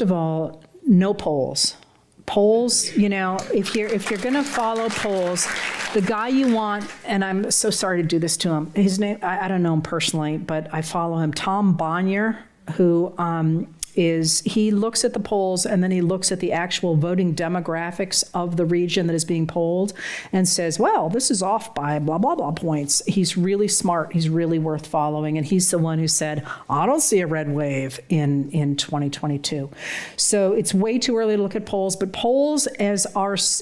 of all, no polls. Polls, you know, if you're going to follow polls, the guy you want, and I'm so sorry to do this to him. His name, I don't know him personally, but I follow him. Tom Bonnier, who he looks at the polls and then he looks at the actual voting demographics of the region that is being polled and says, well, this is off by blah, blah, blah points. He's really smart. He's really worth following. And he's the one who said, I don't see a red wave in 2022. So it's way too early to look at polls, but polls, as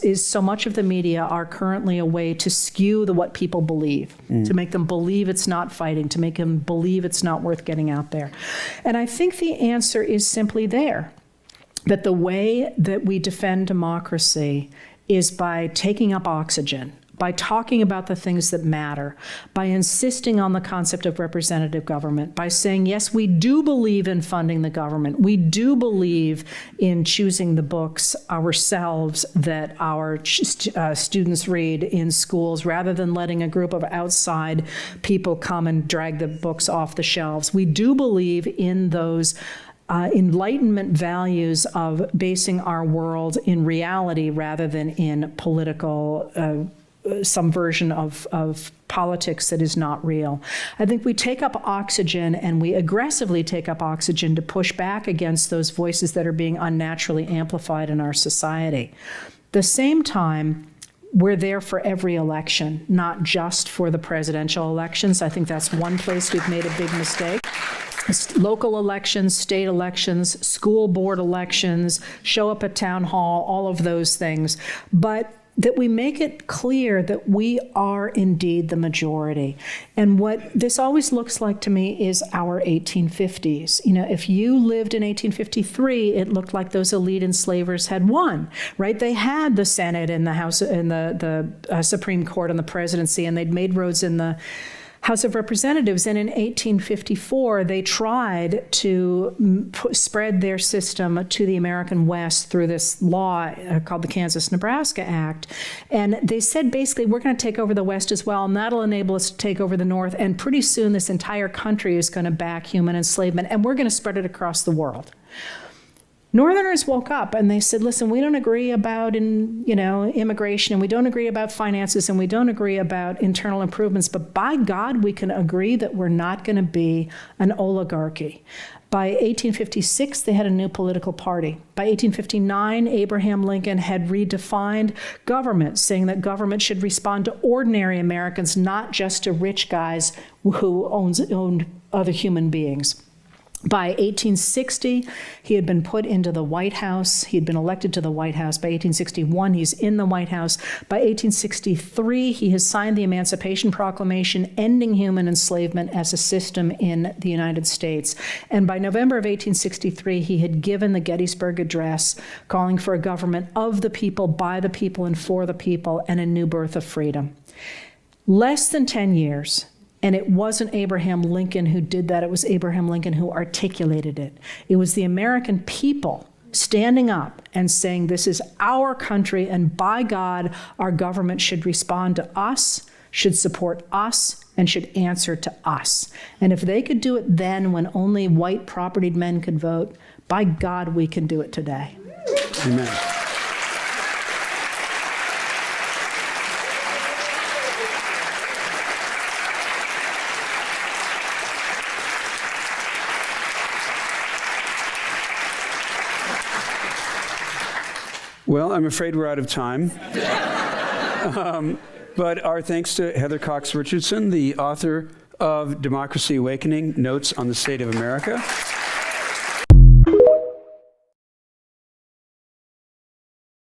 is so much of the media, are currently a way to skew what people believe, to make them believe it's not fighting, to make them believe it's not worth getting out there. And I think the answer is simply there, that the way that we defend democracy is by taking up oxygen, by talking about the things that matter, by insisting on the concept of representative government, by saying, yes, we do believe in funding the government. We do believe in choosing the books ourselves that our students read in schools, rather than letting a group of outside people come and drag the books off the shelves. We do believe in those Enlightenment values of basing our world in reality rather than in political, some version of politics that is not real. I think we take up oxygen, and we aggressively take up oxygen to push back against those voices that are being unnaturally amplified in our society. At the same time, we're there for every election, not just for the presidential elections. I think that's one place we've made a big mistake. Local elections, state elections, school board elections, show up at town hall, all of those things. But that we make it clear that we are indeed the majority. And what this always looks like to me is our 1850s. You know, if you lived in 1853, it looked like those elite enslavers had won, right? They had the Senate and the House and the Supreme Court and the presidency, and they'd made roads in the House of Representatives. And in 1854, they tried to spread their system to the American West through this law called the Kansas-Nebraska Act. And they said, basically, we're going to take over the West as well, and that'll enable us to take over the North. And pretty soon, this entire country is going to back human enslavement, and we're going to spread it across the world. Northerners woke up and they said, listen, we don't agree about immigration, and we don't agree about finances, and we don't agree about internal improvements, but by God, we can agree that we're not going to be an oligarchy. By 1856, they had a new political party. By 1859, Abraham Lincoln had redefined government, saying that government should respond to ordinary Americans, not just to rich guys who owned other human beings. By 1860, he had been put into the White House. He had been elected to the White House. By 1861, he's in the White House. By 1863, he has signed the Emancipation Proclamation, ending human enslavement as a system in the United States. And by November of 1863, he had given the Gettysburg Address, calling for a government of the people, by the people, and for the people, and a new birth of freedom. Less than 10 years. And it wasn't Abraham Lincoln who did that. It was Abraham Lincoln who articulated it. It was the American people standing up and saying, this is our country, and by God, our government should respond to us, should support us, and should answer to us. And if they could do it then, when only white propertied men could vote, by God, we can do it today. Amen. Well, I'm afraid we're out of time. But our thanks to Heather Cox Richardson, the author of Democracy Awakening, Notes on the State of America.